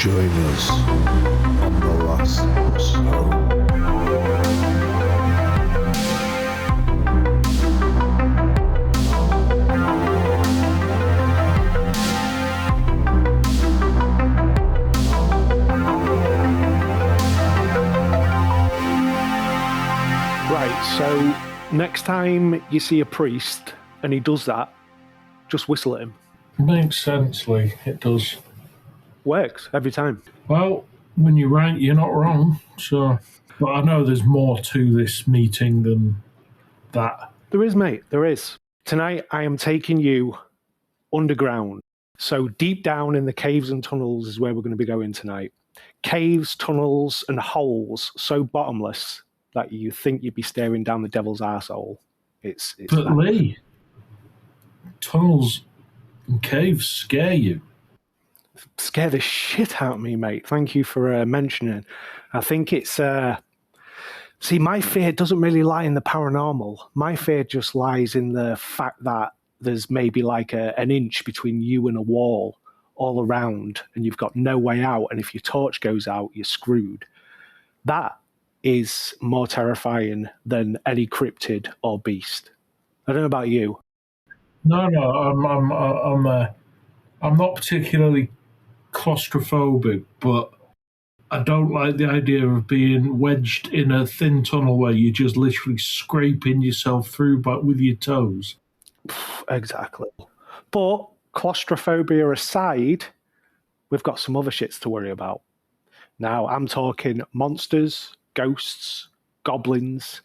Join us on the last bus home. Right, so next time you see a priest and he does that, just whistle at him. Makes sense, Lee. It does. Works every time. Well, when you're right, you're not wrong. So, but I know there's more to this meeting than that. There is, mate, there is. Tonight I am taking you underground. So deep down in the caves and tunnels is where we're going to be going tonight. Caves, tunnels, and holes so bottomless that you think you'd be staring down the devil's arsehole. It's But that. Lee, tunnels and caves scare you. Scare the shit out of me, mate. Thank you for mentioning. I think it's... See, my fear doesn't really lie in the paranormal. My fear just lies in the fact that there's maybe like an inch between you and a wall all around, and you've got no way out, and if your torch goes out, you're screwed. That is more terrifying than any cryptid or beast. I don't know about you. No, I'm not particularly claustrophobic, but I don't like the idea of being wedged in a thin tunnel where you're just literally scraping yourself through but with your toes. Exactly. But claustrophobia aside, we've got some other shits to worry about. Now, I'm talking monsters, ghosts, goblins,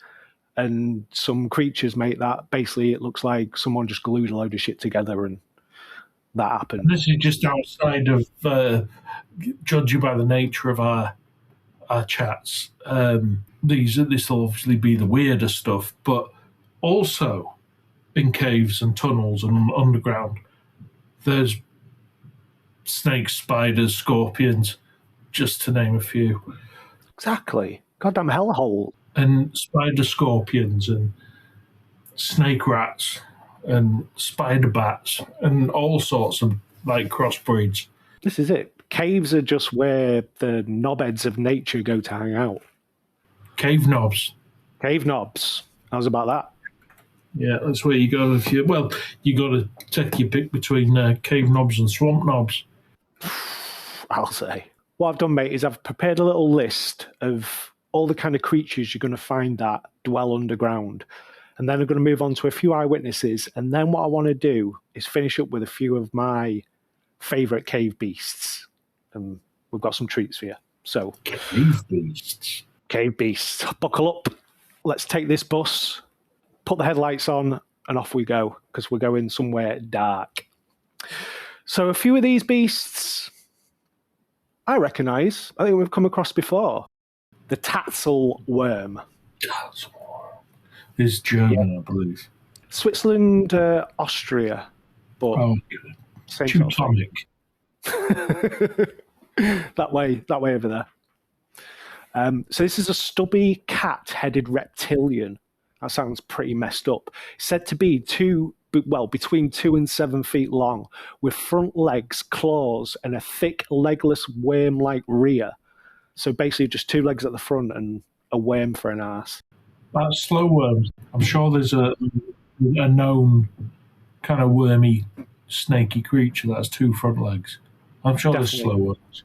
and some creatures, mate, that basically it looks like someone just glued a load of shit together and that happened. This is just outside of, judging by the nature of our chats, this will obviously be the weirder stuff, but also in caves and tunnels and underground, there's snakes, spiders, scorpions, just to name a few. Exactly. Goddamn hellhole. And spider scorpions and snake rats and spider bats and all sorts of like crossbreeds. This is it. Caves are just where the knobheads of nature go to hang out. Cave knobs. Cave knobs. How's about that? Yeah, that's where you go if you got to take your pick between cave knobs and swamp knobs. I'll say. What I've done, mate, is I've prepared a little list of all the kind of creatures you're going to find that dwell underground. And then I'm going to move on to a few eyewitnesses. And then what I want to do is finish up with a few of my favourite cave beasts. And we've got some treats for you. So, Cave beasts. Cave beasts. Buckle up. Let's take this bus, put the headlights on, and off we go, because we're going somewhere dark. So a few of these beasts I recognise. I think we've come across before. The Tatzel worm. Is German, I believe. Switzerland, Austria. But same Teutonic. that way over there. So this is a stubby cat-headed reptilian. That sounds pretty messed up. Said to be between 2 and 7 feet long, with front legs, claws, and a thick, legless, worm-like rear. So basically just 2 legs at the front and a worm for an arse. That's slow worms. I'm sure there's a known kind of wormy, snaky creature that has 2 front legs. I'm sure Definitely. There's slow worms.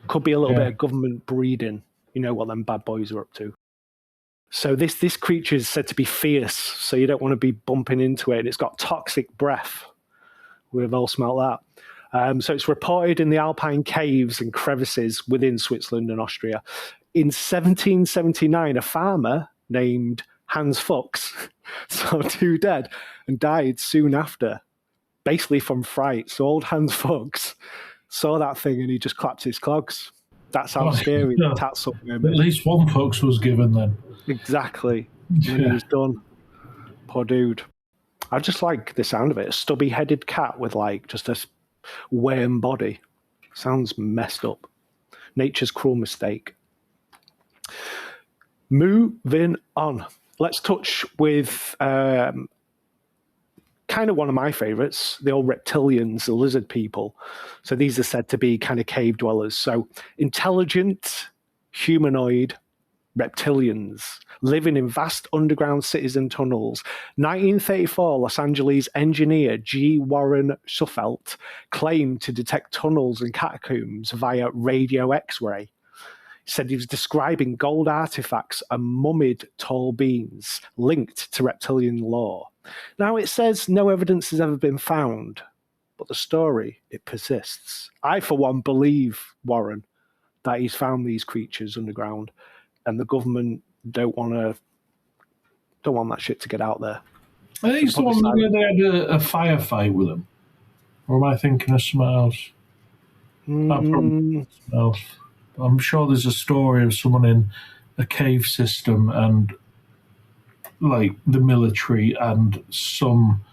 Could be a little bit of government breeding. You know what them bad boys are up to. So this creature is said to be fierce, so you don't want to be bumping into it. It's got toxic breath. We've all smelt that. So it's reported in the alpine caves and crevices within Switzerland and Austria. In 1779, a farmer named Hans Fuchs saw 2 dead and died soon after, basically from fright. So old Hans Fuchs saw that thing and he just clapped his clogs. That's how scary the Tatzel worm is. At least one Fuchs was given then. Exactly. When he was done. Poor dude. I just like the sound of it. A stubby-headed cat with like just a worm body. Sounds messed up. Nature's cruel mistake. Moving on. Let's touch with kind of one of my favorites, the old reptilians, the lizard people. So these are said to be kind of cave dwellers. So intelligent, humanoid reptilians living in vast underground cities and tunnels. 1934 Los Angeles engineer G. Warren Shufeldt claimed to detect tunnels and catacombs via radio X-ray. He said he was describing gold artifacts and mummied tall beings linked to reptilian lore. Now, it says no evidence has ever been found, but the story, it persists. I, for one, believe Warren that he's found these creatures underground, and the government don't want that shit to get out there. I think it's the one where they had a firefight with them. Or am I thinking of something else? Something else. I'm sure there's a story of someone in a cave system and like the military and some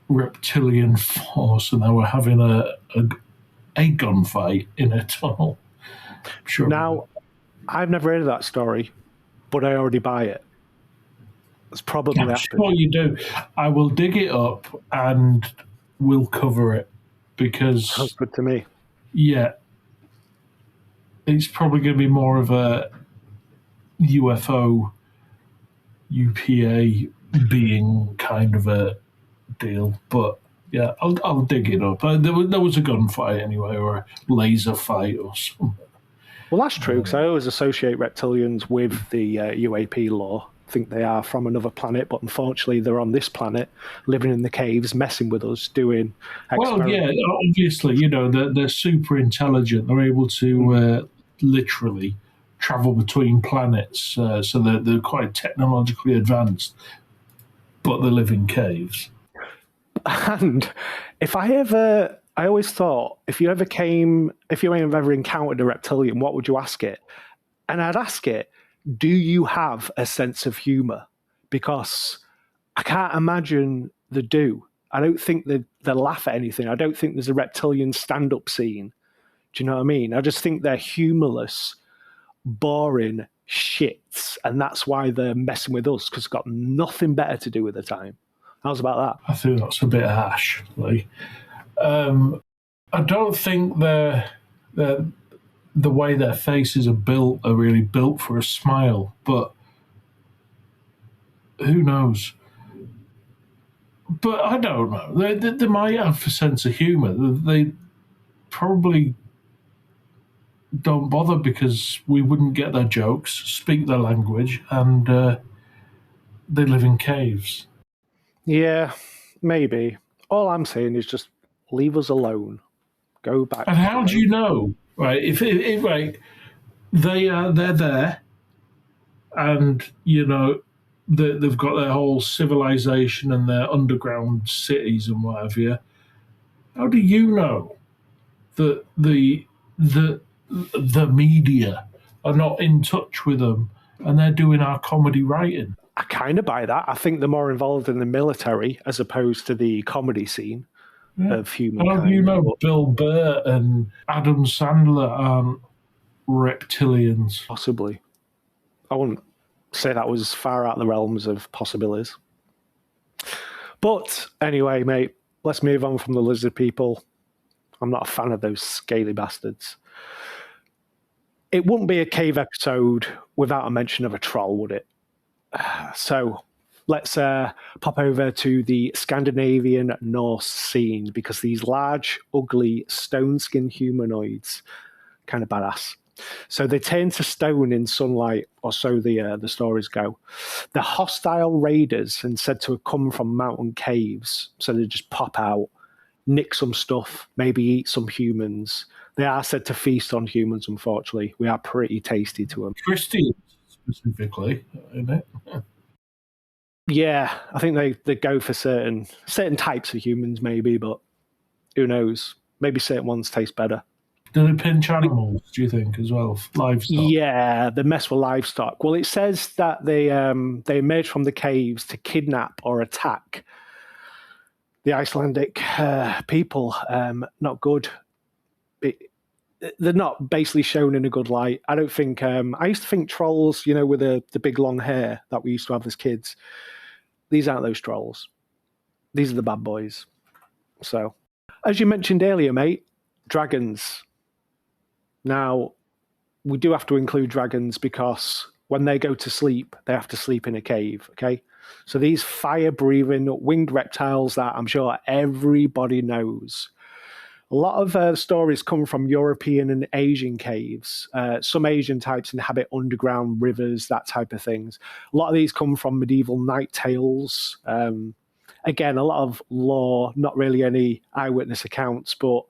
reptilian force, and they were having a gunfight in a tunnel. Sure. Now, I've never heard of that story, but I already buy it. It's probably I'm sure you do. I will dig it up and we'll cover it because sounds good to me. Yeah, it's probably going to be more of a UFO, UPA being kind of a deal, but yeah, I'll dig it up. There was a gunfight anyway, or a laser fight or something. Well, that's true, because I always associate reptilians with the UAP lore. I think they are from another planet, but unfortunately they're on this planet, living in the caves, messing with us, doing experiments. Well, yeah, obviously, they're super intelligent. They're able to literally travel between planets, so they're quite technologically advanced, but they live in caves. And I always thought, if you ever encountered a reptilian, what would you ask it? And I'd ask it, do you have a sense of humor? Because I can't imagine they do. I don't think they laugh at anything. I don't think there's a reptilian stand-up scene. Do you know what I mean? I just think they're humorless, boring shits, and that's why they're messing with us, because it's got nothing better to do with the time. How's about that? I think that's a bit harsh. I don't think the way their faces are really built for a smile, but who knows? But I don't know. They might have a sense of humour. They probably don't bother because we wouldn't get their jokes, speak their language, and they live in caves. Yeah, maybe. All I'm saying is just leave us alone. Go back. And how do you know? Right, if right, they're there, and they've got their whole civilization and their underground cities and what have you. How do you know that the media are not in touch with them and they're doing our comedy writing? I kind of buy that. I think they're more involved in the military as opposed to the comedy scene of humankind. How do you know Bill Burr and Adam Sandler aren't reptilians? Possibly. I wouldn't say that was far out the realms of possibilities. But anyway, mate, let's move on from the lizard people. I'm not a fan of those scaly bastards. It wouldn't be a cave episode without a mention of a troll, would it? So let's pop over to the Scandinavian Norse scene, because these large, ugly, stone-skinned humanoids, kind of badass. So they turn to stone in sunlight, or so the stories go. They're hostile raiders and said to have come from mountain caves. So they just pop out, nick some stuff, maybe eat some humans. They are said to feast on humans, unfortunately. We are pretty tasty to them. Christians, specifically, isn't it? Yeah, I think they go for certain types of humans, maybe, but who knows? Maybe certain ones taste better. Do they pinch animals, do you think, as well? Livestock? Yeah, they mess with livestock. Well, it says that they emerge from the caves to kidnap or attack the Icelandic people. Not good. They're not basically shown in a good light. I don't think... I used to think trolls, with the big long hair that we used to have as kids. These aren't those trolls. These are the bad boys. So, as you mentioned earlier, mate, dragons. Now, we do have to include dragons because when they go to sleep, they have to sleep in a cave, okay? So these fire-breathing winged reptiles that I'm sure everybody knows. A lot of stories come from European and Asian caves. Some Asian types inhabit underground rivers, that type of things. A lot of these come from medieval night tales. Again, a lot of lore, not really any eyewitness accounts, but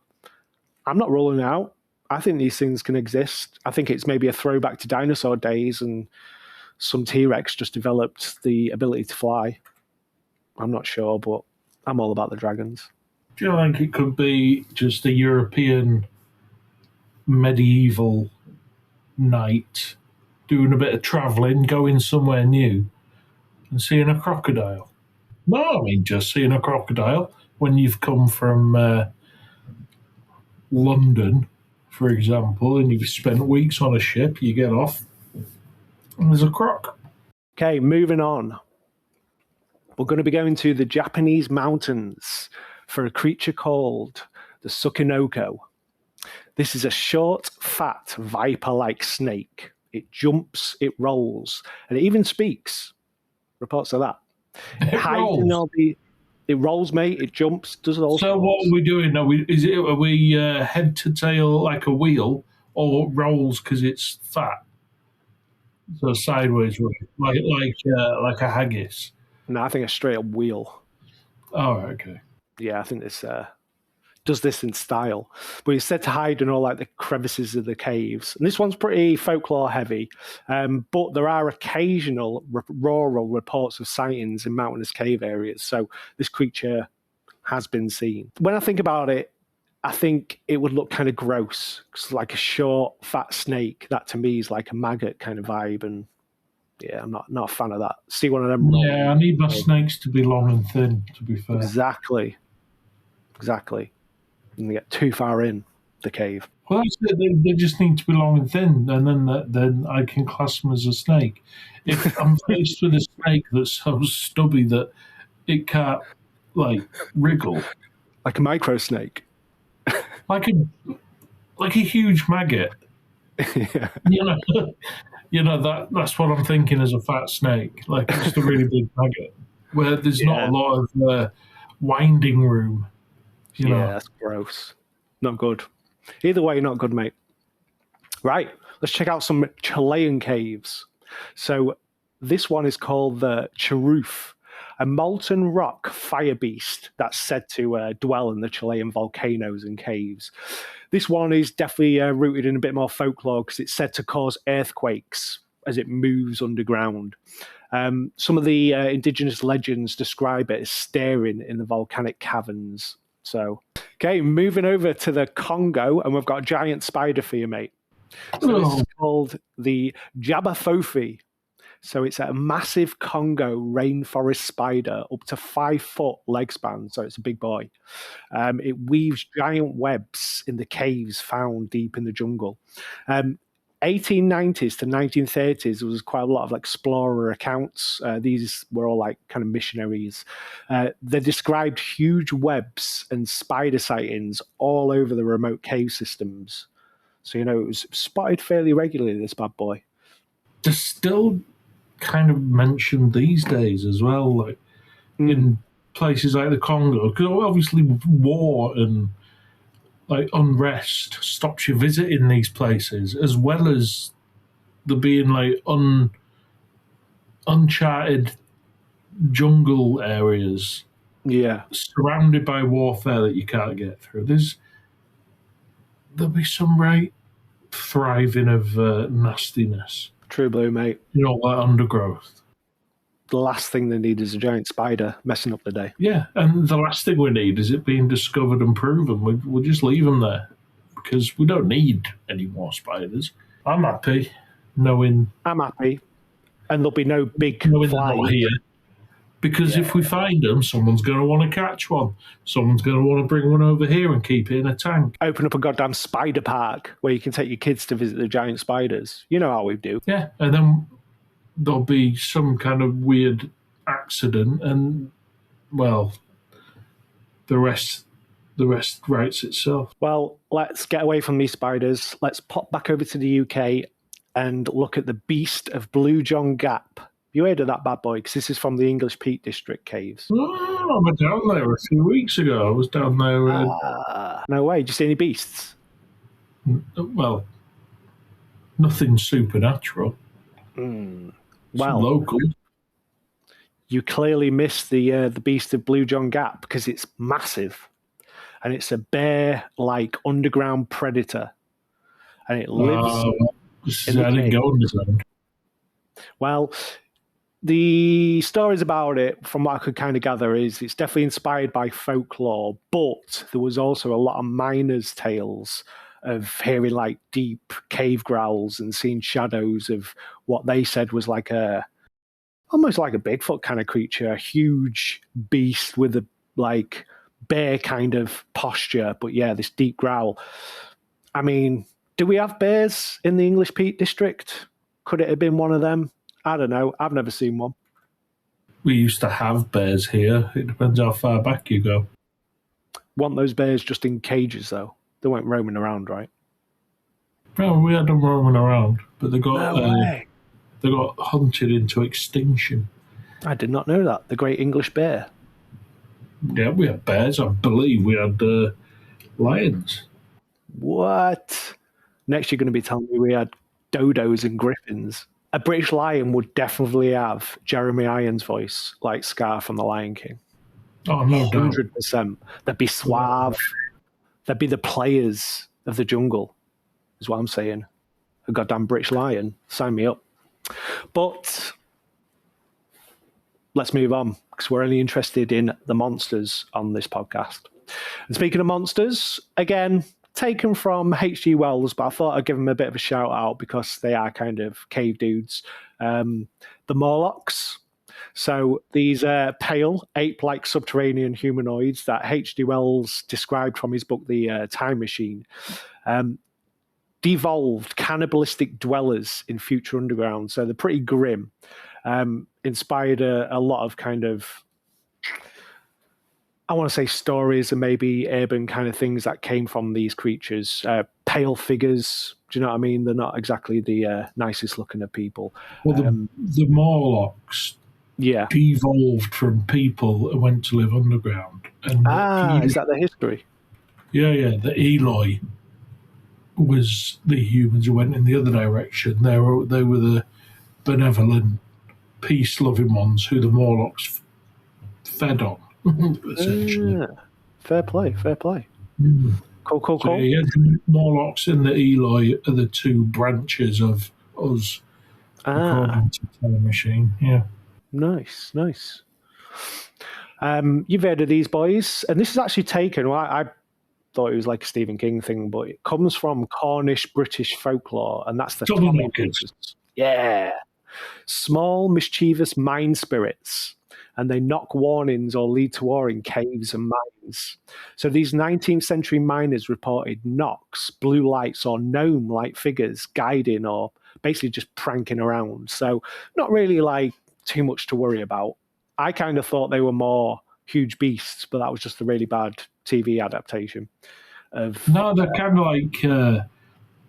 I'm not ruling it out. I think these things can exist. I think it's maybe a throwback to dinosaur days and some T-Rex just developed the ability to fly. I'm not sure, but I'm all about the dragons. Do you think it could be just a European medieval knight doing a bit of travelling, going somewhere new and seeing a crocodile? No, I mean just seeing a crocodile when you've come from London, for example, and you've spent weeks on a ship, you get off, and there's a croc. Okay, moving on. We're going to be going to the Japanese mountains for a creature called the Tsukinoko. This is a short, fat, viper-like snake. It jumps, it rolls, and it even speaks. Reports of that. It rolls, mate. It jumps, does it all. So what are we doing? Are we head to tail like a wheel, or rolls because it's fat? So sideways, like a haggis. No, I think a straight up wheel. Oh, okay. Yeah, I think this does this in style. But it's said to hide in all like the crevices of the caves. And this one's pretty folklore heavy, but there are occasional rural reports of sightings in mountainous cave areas. So this creature has been seen. When I think about it, I think it would look kind of gross. It's like a short, fat snake. That to me is like a maggot kind of vibe. And yeah, I'm not a fan of that. See one of them. Yeah, I need my snakes to be long and thin, to be fair. Exactly. And they get too far in the cave. Well, that's it. They just need to be long and thin, and then I can class them as a snake. If I'm faced with a snake that's so stubby that it can't, like, wriggle. Like a micro snake. Like a huge maggot. Yeah. That's what I'm thinking as a fat snake. Like, just a really big maggot. Where there's not a lot of winding room. Yeah, that's gross. Not good. Either way, not good, mate. Right, let's check out some Chilean caves. So this one is called the Chiruf, a molten rock fire beast that's said to dwell in the Chilean volcanoes and caves. This one is definitely rooted in a bit more folklore because it's said to cause earthquakes as it moves underground. Some of the indigenous legends describe it as staring in the volcanic caverns. So, okay, moving over to the Congo, and we've got a giant spider for you, mate. So this is called the Jabafofi. So it's a massive Congo rainforest spider, up to 5 foot leg span. So it's a big boy. It weaves giant webs in the caves found deep in the jungle. 1890s to 1930s, there was quite a lot of explorer accounts. These were all like kind of missionaries. They described huge webs and spider sightings all over the remote cave systems. So, it was spotted fairly regularly, this bad boy. They're still kind of mentioned these days as well, like in places like the Congo, because obviously war and like unrest stops you visiting these places, as well as there being like uncharted jungle areas, surrounded by warfare that you can't get through. There'll be some right thriving of nastiness. True blue, mate. Like undergrowth. The last thing they need is a giant spider messing up the day. Yeah, and the last thing we need is it being discovered and proven. We'll just leave them there because we don't need any more spiders. I'm happy knowing. I'm happy. And there'll be no big fly here. Because if we find them, someone's going to want to catch one. Someone's going to want to bring one over here and keep it in a tank. Open up a goddamn spider park where you can take your kids to visit the giant spiders. You know how we do. Yeah, and then there'll be some kind of weird accident and, well, the rest writes itself. Well, let's get away from these spiders. Let's pop back over to the UK and look at the Beast of Blue John Gap. You heard of that bad boy? Because this is from the English Peak District caves. Oh, I went down there a few weeks ago. I was down there. No way. Did you see any beasts? Well, nothing supernatural. Well, Local. you clearly missed the Beast of Blue John Gap because it's massive. And it's a bear-like underground predator. And it lives in the I didn't cave. go underground. Well, the stories about it, from what I could kind of gather, is it's definitely inspired by folklore, but there was also a lot of miners' tales of hearing like deep cave growls and seeing shadows of what they said was like almost like a Bigfoot kind of creature, a huge beast with a like bear kind of posture, but yeah, this deep growl. I mean, do we have bears in the English Peak District? Could it have been one of them? I don't know. I've never seen one. We used to have bears here. It depends how far back you go. Want those bears just in cages, though? They weren't roaming around, right? No, we had them roaming around, but they got No way. they got hunted into extinction. I did not know that. The Great English Bear. Yeah, we had bears. I believe we had lions. What? Next, you're going to be telling me we had dodos and griffins. A British lion would definitely have Jeremy Irons' voice, like Scar from The Lion King. Oh, no doubt. 100%. They'd be suave. They'd be the players of the jungle, is what I'm saying. A goddamn British lion. Sign me up. But let's move on, because we're only interested in the monsters on this podcast. And speaking of monsters, again, taken from H.G. Wells, but I thought I'd give them a bit of a shout out because they are kind of cave dudes. The Morlocks. So these pale, ape-like subterranean humanoids that H.G. Wells described from his book, The Time Machine, devolved cannibalistic dwellers in future underground. So they're pretty grim. Inspired a lot of kind of, I want to say stories and maybe urban kind of things that came from these creatures. Pale figures, do you know what I mean? They're not exactly the nicest looking of people. Well, the Morlocks devolved from people and went to live underground. And is that the history? Yeah. The Eloi was the humans who went in the other direction. They were the benevolent, peace-loving ones who the Morlocks fed on. Essentially. Fair play. Cool. So, yeah, the Morlocks and the Eloi are the two branches of us, according to Time Machine. Yeah. Nice. You've heard of these boys, and this is actually taken. Well, I thought it was like a Stephen King thing, but it comes from Cornish British folklore, and that's the Tommyknockers. Yeah. Small, mischievous mine spirits, and they knock warnings or lead to war in caves and mines. So these 19th century miners reported knocks, blue lights, or gnome-like figures guiding or basically just pranking around. So not really like too much to worry about. I kind of thought they were more huge beasts, but that was just a really bad TV adaptation. No, they're kind of like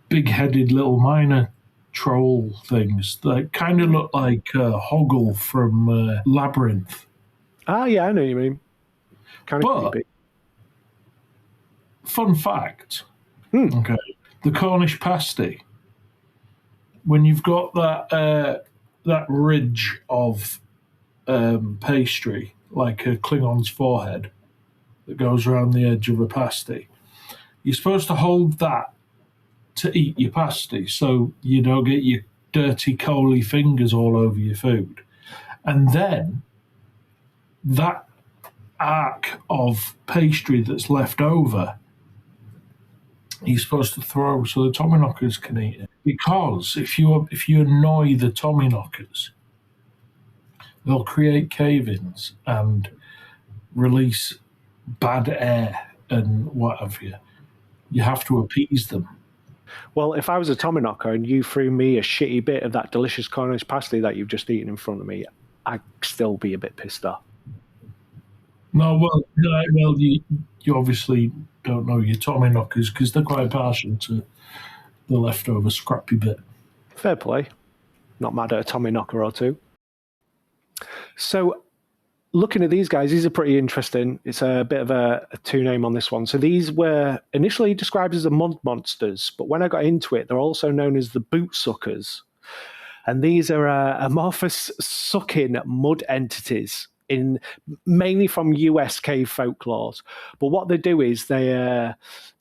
big-headed little miner troll things. They kind of look like Hoggle from Labyrinth. Yeah, I know what you mean. Kind of creepy. Fun fact. Okay, the Cornish pasty. When you've got that ridge of pastry, like a Klingon's forehead, that goes around the edge of a pasty, you're supposed to hold that to eat your pasty so you don't get your dirty, coaly fingers all over your food. And then that arc of pastry that's left over, you're supposed to throw so the Tommyknockers can eat it. Because if you annoy the Tommyknockers, they'll create cave-ins and release bad air and what have you. You have to appease them. Well, if I was a Tommyknocker and you threw me a shitty bit of that delicious Cornish pasty that you've just eaten in front of me, I'd still be a bit pissed off. No, well, you obviously don't know your Tommy knockers because they're quite partial to the leftover scrappy bit. Fair play. Not mad at a Tommy knocker or two. So, looking at these guys, these are pretty interesting. It's a bit of a two name on this one. So, these were initially described as the mud monsters, but when I got into it, they're also known as the boot suckers. And these are amorphous sucking mud entities in mainly from US cave folklore. But what they do is they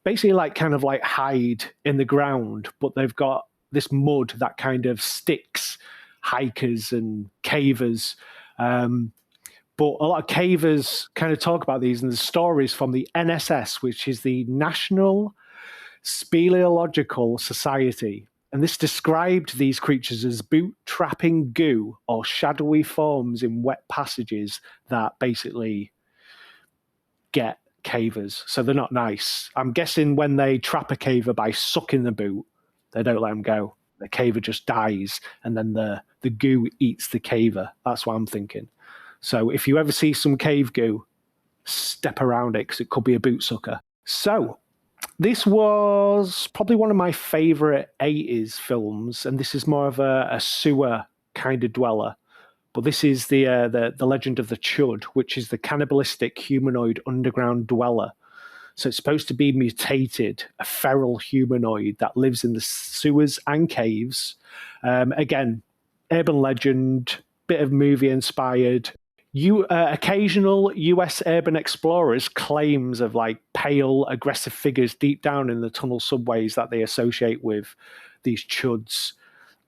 basically kind of hide in the ground, but they've got this mud that kind of sticks hikers and cavers. But a lot of cavers kind of talk about these, and the stories from the NSS, which is the National Speleological Society. And this described these creatures as boot-trapping goo or shadowy forms in wet passages that basically get cavers. So they're not nice. I'm guessing when they trap a caver by sucking the boot, they don't let them go. The caver just dies, and then the goo eats the caver. That's what I'm thinking. So if you ever see some cave goo, step around it because it could be a boot sucker. So this was probably one of my favorite 80s films, and this is more of a sewer kind of dweller. But this is the legend of the Chud, which is the cannibalistic humanoid underground dweller. So it's supposed to be mutated, a feral humanoid that lives in the sewers and caves. Again, urban legend, bit of movie inspired. Occasional US urban explorers claims of pale, aggressive figures deep down in the tunnel subways that they associate with these chuds.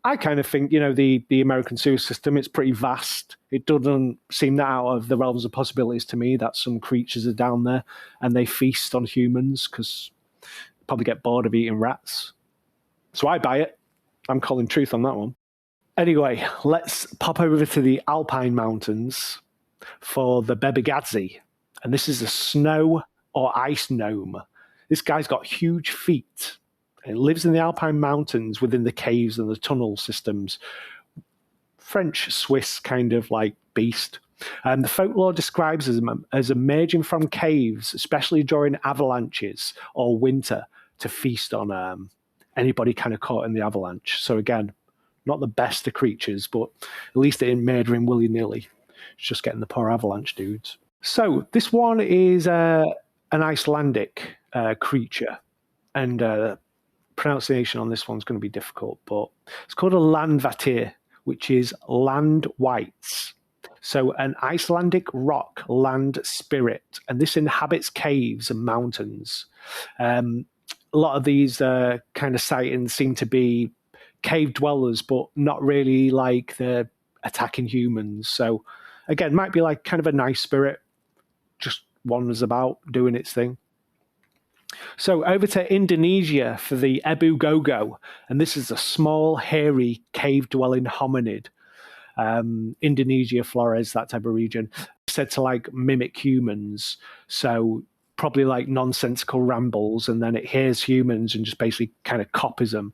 I kind of think, the American sewer system, it's pretty vast. It doesn't seem that out of the realms of possibilities to me that some creatures are down there and they feast on humans because probably get bored of eating rats. So I buy it. I'm calling truth on that one. Anyway, let's pop over to the Alpine Mountains for the Bebegadzi. And this is a snow or ice gnome. This guy's got huge feet. It lives in the Alpine Mountains within the caves and the tunnel systems. French-Swiss kind of beast. And the folklore describes as emerging from caves, especially during avalanches or winter, to feast on anybody kind of caught in the avalanche. So again, not the best of creatures, but at least they ain't murdering willy-nilly. It's just getting the poor avalanche dudes. So this one is an Icelandic creature, and pronunciation on this one's going to be difficult, but it's called a landvatir, which is land wights. So an Icelandic rock land spirit, and this inhabits caves and mountains. A lot of these kind of sightings seem to be cave dwellers, but not really they're attacking humans. So again, might be kind of a nice spirit, just wanders about doing its thing. So over to Indonesia for the Ebu Gogo, and this is a small, hairy, cave-dwelling hominid. Indonesia, Flores, that type of region, said to mimic humans. So probably nonsensical rambles, and then it hears humans and just basically kind of copies them.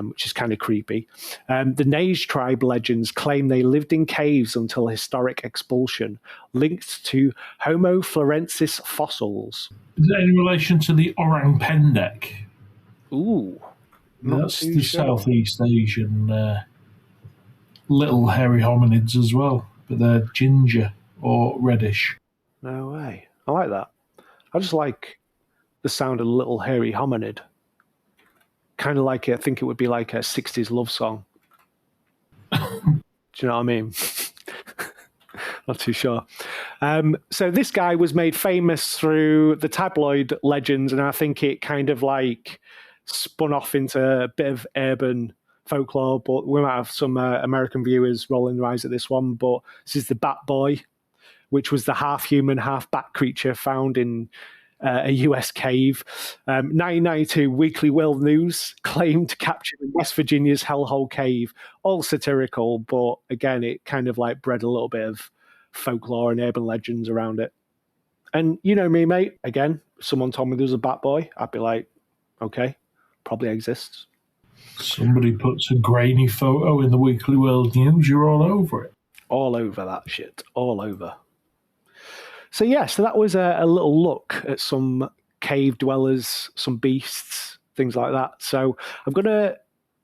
Which is kind of creepy. The Nage tribe legends claim they lived in caves until historic expulsion, linked to Homo florensis fossils. Is that in relation to the orang pendek? Ooh. That's the Southeast Asian little hairy hominids as well, but they're ginger or reddish. No way. I like that. I just like the sound of little hairy hominid. Kind of I think it would be a 60s love song. Do you know what I mean? Not too sure. So this guy was made famous through the tabloid legends, and I think it kind of spun off into a bit of urban folklore, but we might have some American viewers rolling their eyes at this one. But this is the Bat Boy, which was the half-human, half-bat creature found in a US cave. 1992 Weekly World News claimed captured in West Virginia's Hellhole Cave. All satirical, but again, it kind of bred a little bit of folklore and urban legends around it. And you know me, mate. Again, if someone told me there was a Bat Boy, I'd be like, okay, probably exists. Somebody puts a grainy photo in the Weekly World News, you're all over it. All over that shit. All over. So yeah, so that was a little look at some cave dwellers, some beasts, things like that. So I'm going to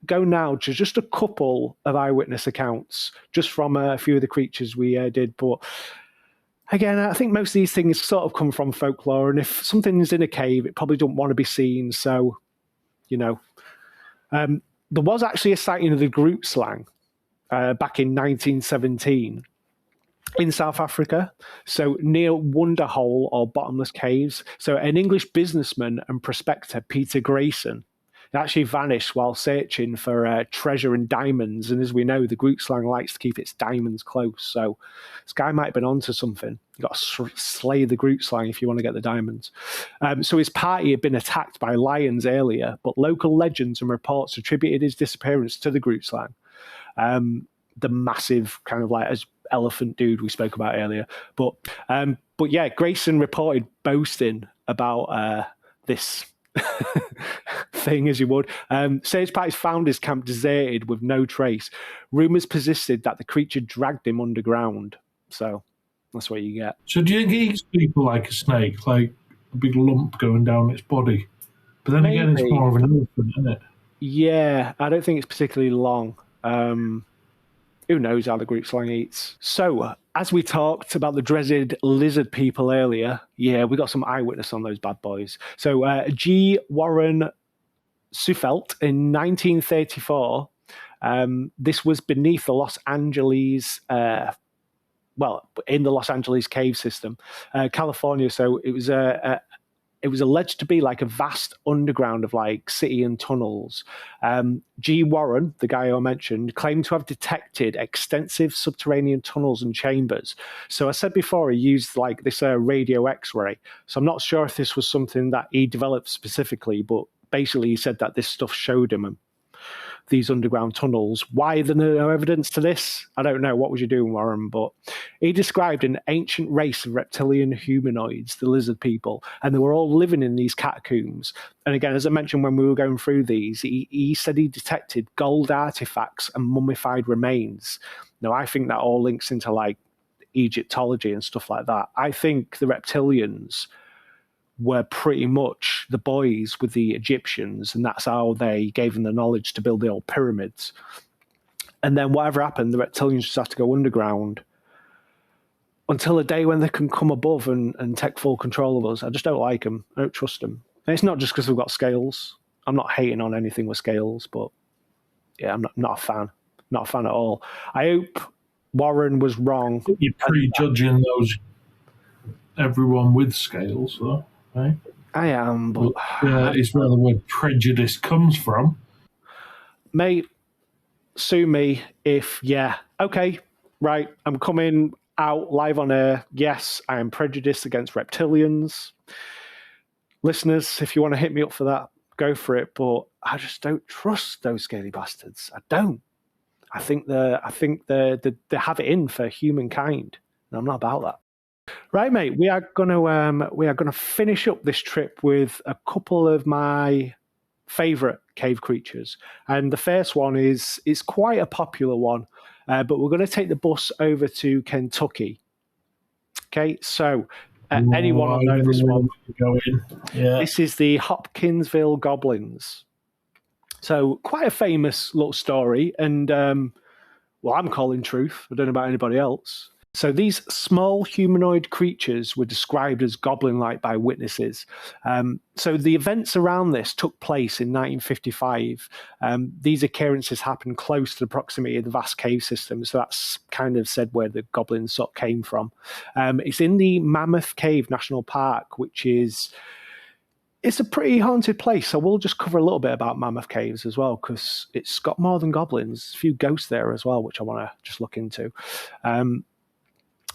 go now to just a couple of eyewitness accounts, just from a few of the creatures we did. But again, I think most of these things sort of come from folklore, and if something's in a cave, it probably don't want to be seen. So, there was actually a sighting of the group slang back in 1917 in South Africa, so near Wonderhole or Bottomless Caves. So an English businessman and prospector, Peter Grayson, actually vanished while searching for treasure and diamonds. And as we know, the group slang likes to keep its diamonds close. So this guy might have been onto something. You've got to slay the group slang if you want to get the diamonds. So his party had been attacked by lions earlier, but local legends and reports attributed his disappearance to the group slang. The massive kind of like as elephant dude we spoke about earlier. But yeah, Grayson reported boasting about this thing, as you would. Sage Party's found his camp deserted with no trace. Rumours persisted that the creature dragged him underground. So that's what you get. So do you think it eats people like a snake, like a big lump going down its body? But then again, it's more of an elephant, isn't it? Yeah, I don't think it's particularly long. Who knows how the group slang eats? So, as we talked about the dreaded lizard people earlier, yeah, we got some eyewitness on those bad boys. So, G. Warren Sufelt in 1934, this was beneath the Los Angeles, in the Los Angeles cave system, California. So it was alleged to be like a vast underground of like city and tunnels. G. Warren, the guy I mentioned, claimed to have detected extensive subterranean tunnels and chambers. So I said before he used like this radio X-ray. So I'm not sure if this was something that he developed specifically, but basically he said that this stuff showed him these underground tunnels. Why there's no evidence to this? I don't know. What was you doing, Warren? But he described an ancient race of reptilian humanoids, the lizard people, and they were all living in these catacombs. And again, as I mentioned when we were going through these, he said he detected gold artifacts and mummified remains. Now, I think that all links into like Egyptology and stuff like that. I think the reptilians were pretty much the boys with the Egyptians, and that's how they gave them the knowledge to build the old pyramids. And then whatever happened, the reptilians just have to go underground until a day when they can come above and take full control of us. I just don't like them. I don't trust them. And it's not just because we've got scales. I'm not hating on anything with scales, but yeah, I'm not a fan. Not a fan at all. I hope Warren was wrong. You're prejudging everyone with scales, though. Right? I am, but it's where the word prejudice comes from. Mate, sue me if, okay, right, I'm coming out live on air. Yes, I am prejudiced against reptilians. Listeners, if you want to hit me up for that, go for it, but I just don't trust those scaly bastards. I don't. I think they have it in for humankind, and I'm not about that. Right, mate. We are gonna finish up this trip with a couple of my favourite cave creatures, and the first one is quite a popular one, but we're going to take the bus over to Kentucky. Okay, so anyone will know this one. Yeah. This is the Hopkinsville Goblins. So quite a famous little story, and I'm calling truth. I don't know about anybody else. So these small humanoid creatures were described as goblin-like by witnesses. So the events around this took place in 1955. These occurrences happened close to the proximity of the vast cave system, so that's kind of said where the goblins sort of came from. It's in the Mammoth Cave National Park, which is... It's a pretty haunted place, so we'll just cover a little bit about Mammoth Caves as well, because it's got more than goblins. A few ghosts there as well, which I want to just look into.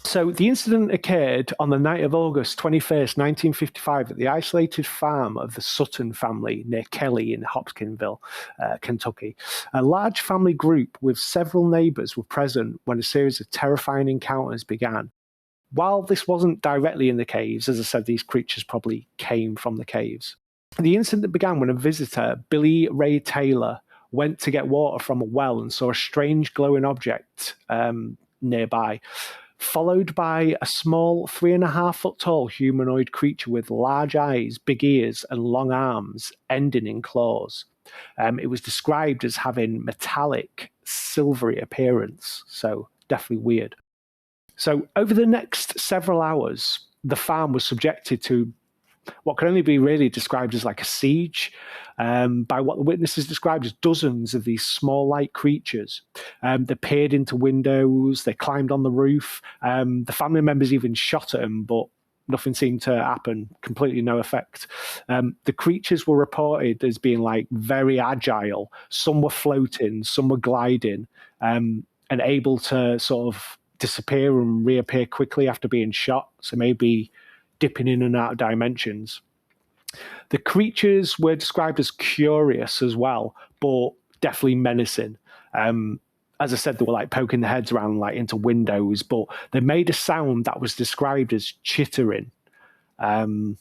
So the incident occurred on the night of August 21st, 1955, at the isolated farm of the Sutton family near Kelly in Hopkinsville, Kentucky. A large family group with several neighbours were present when a series of terrifying encounters began. While this wasn't directly in the caves, as I said, these creatures probably came from the caves. The incident began when a visitor, Billy Ray Taylor, went to get water from a well and saw a strange glowing object nearby. followed by a small 3.5-foot tall humanoid creature with large eyes, big ears, and long arms ending in claws. It was described as having metallic, silvery appearance, so definitely weird. So over the next several hours, the farm was subjected to what can only be really described as like a siege by what the witnesses described as dozens of these small light creatures. They peered into windows, they climbed on the roof. The family members even shot at them, but nothing seemed to happen, completely no effect. The creatures were reported as being like very agile. Some were floating, some were gliding, and able to sort of disappear and reappear quickly after being shot. So maybe dipping in and out of dimensions. The creatures were described as curious as well, but definitely menacing. As I said, they were like poking their heads around like into windows, but they made a sound that was described as chittering. So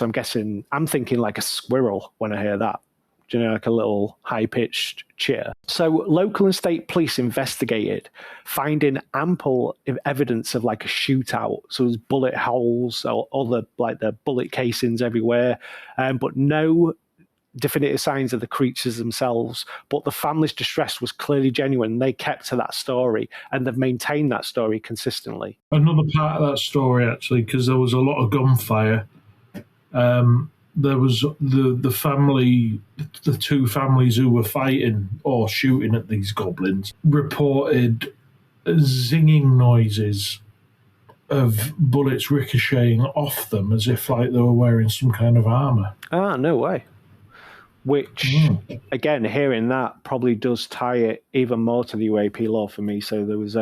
I'm thinking like a squirrel when I hear that. You know, like a little high-pitched chitter. So local and state police investigated, finding ample evidence of like a shootout. So there's bullet holes or other like the bullet casings everywhere, but no definitive signs of the creatures themselves. But the family's distress was clearly genuine. They kept to that story, and they've maintained that story consistently. Another part of that story, actually, because there was a lot of gunfire. There was the family, the two families who were fighting or shooting at these goblins, reported zinging noises of bullets ricocheting off them as if like they were wearing some kind of armor. Ah, no way. Which, again, hearing that probably does tie it even more to the UAP law for me. So there was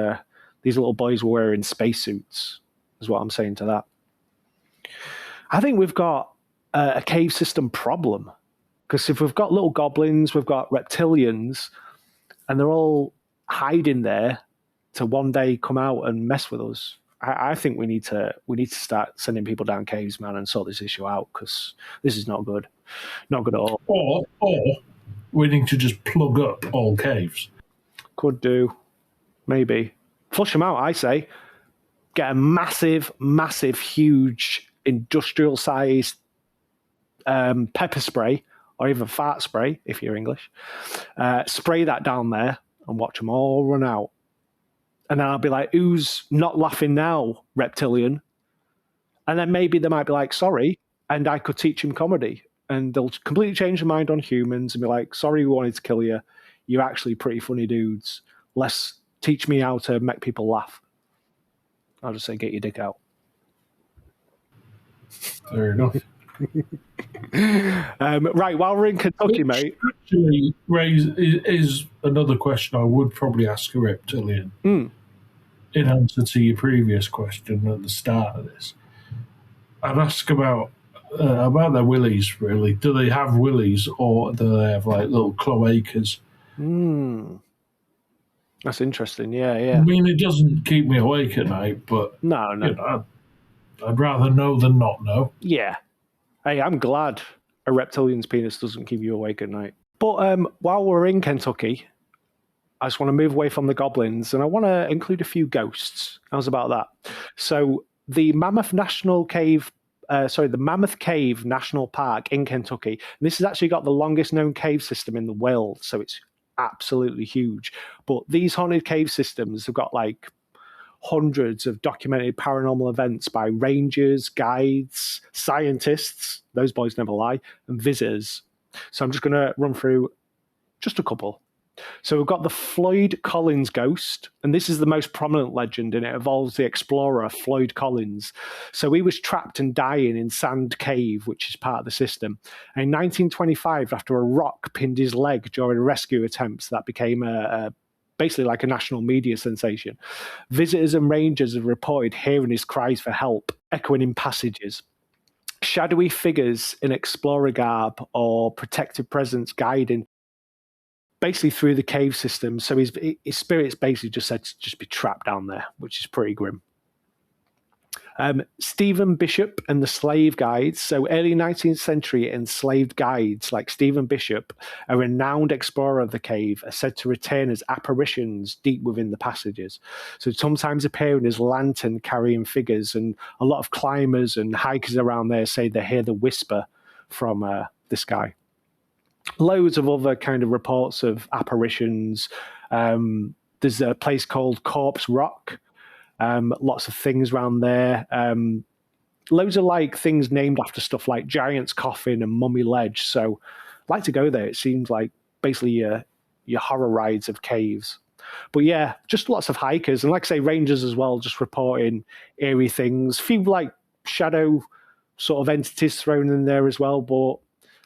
these little boys were wearing spacesuits, is what I'm saying to that. I think we've got a cave system problem, because if we've got little goblins, we've got reptilians, and they're all hiding there to one day come out and mess with us. I think we need to start sending people down caves, man, and sort this issue out, because this is not good, not good at all. Or we need to just plug up all caves. Could do, maybe flush them out. I say, get a massive, huge industrial-sized pepper spray, or even fart spray if you're English, spray that down there and watch them all run out. And then I'll be like, who's not laughing now, reptilian? And then maybe they might be like, sorry, and I could teach them comedy. And they'll completely change their mind on humans and be like, sorry, we wanted to kill you. You're actually pretty funny dudes. Let's teach me how to make people laugh. I'll just say, get your dick out. Fair enough. Right, while we're in Kentucky, mate. Actually, is another question I would probably ask a reptilian in answer to your previous question at the start of this. I'd ask about their willies, really. Do they have willies, or do they have like little cloacas? That's interesting. Yeah. I mean, it doesn't keep me awake at night, but no. You know, I'd rather know than not know. Yeah. Hey, I'm glad a reptilian's penis doesn't keep you awake at night. But while we're in Kentucky, I just want to move away from the goblins, and I want to include a few ghosts. How's about that? So the Mammoth Cave National Park in Kentucky. And this has actually got the longest known cave system in the world, so it's absolutely huge. But these haunted cave systems have got like hundreds of documented paranormal events by rangers, guides, scientists, those boys never lie, and visitors. So I'm just going to run through just a couple. So we've got the Floyd Collins ghost, and this is the most prominent legend, and it involves the explorer Floyd Collins. So he was trapped and dying in Sand Cave, which is part of the system. And in 1925, after a rock pinned his leg during rescue attempts, that became basically like a national media sensation. Visitors and rangers have reported hearing his cries for help, echoing in passages. Shadowy figures in explorer garb or protective presence guiding basically through the cave system. So his spirits basically just said to just be trapped down there, which is pretty grim. Stephen Bishop and the Slave Guides. So early 19th century enslaved guides like Stephen Bishop, a renowned explorer of the cave, are said to return as apparitions deep within the passages. So sometimes appearing as lantern carrying figures, and a lot of climbers and hikers around there say they hear the whisper from this guy. Loads of other kind of reports of apparitions. There's a place called Corpse Rock. Lots of things around there. Loads of like things named after stuff like Giant's Coffin and Mummy Ledge. So I'd like to go there. It seems like basically your horror rides of caves. But yeah, just lots of hikers. And like I say, rangers as well, just reporting eerie things. A few like shadow sort of entities thrown in there as well. But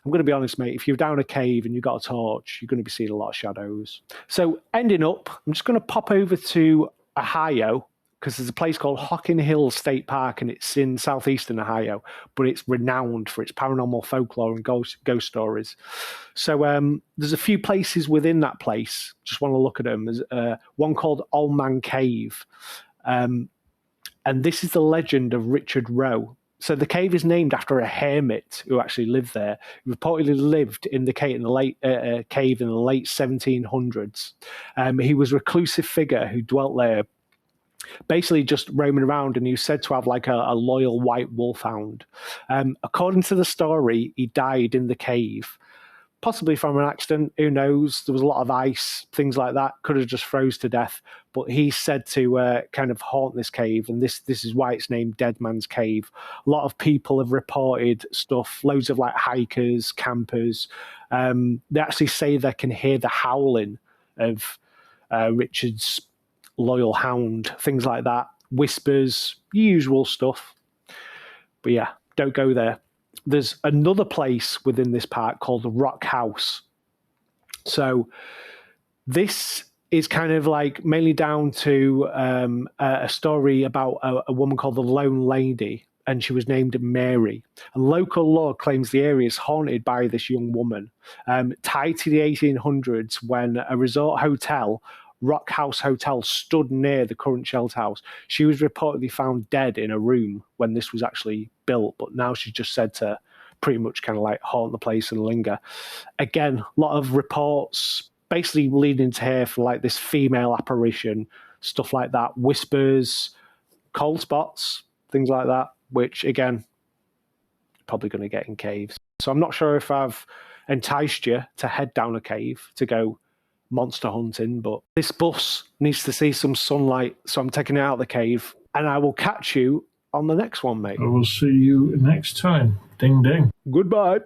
I'm going to be honest, mate, if you're down a cave and you've got a torch, you're going to be seeing a lot of shadows. So ending up, I'm just going to pop over to Ohio, because there's a place called Hocking Hills State Park, and it's in southeastern Ohio, but it's renowned for its paranormal folklore and ghost stories. So there's a few places within that place. Just want to look at them. There's one called Old Man Cave, and this is the legend of Richard Rowe. So the cave is named after a hermit who actually lived there. He reportedly lived in the cave in the late 1700s. He was a reclusive figure who dwelt there, basically just roaming around, and he was said to have like a loyal white wolfhound. According to the story, he died in the cave, possibly from an accident. Who knows? There was a lot of ice, things like that. Could have just froze to death. But he's said to kind of haunt this cave, and this is why it's named Dead Man's Cave. A lot of people have reported stuff. Loads of like hikers, campers. They actually say they can hear the howling of Richard's loyal hound, things like that, whispers, usual stuff. But yeah, don't go there. There's another place within this park called the Rock House. So this is kind of like mainly down to a story about a woman called the Lone Lady, and she was named Mary. And local lore claims the area is haunted by this young woman, tied to the 1800s when a resort hotel, Rock House Hotel, stood near the current shelter house. She was reportedly found dead in a room when this was actually built, but now she's just said to pretty much kind of like haunt the place and linger. Again, a lot of reports basically leading to her for like this female apparition, stuff like that, whispers, cold spots, things like that, which again, probably going to get in caves. So I'm not sure if I've enticed you to head down a cave to go monster hunting, but this bus needs to see some sunlight, so I'm taking it out of the cave, and I will catch you on the next one, mate. I will see you next time. Ding ding. Goodbye.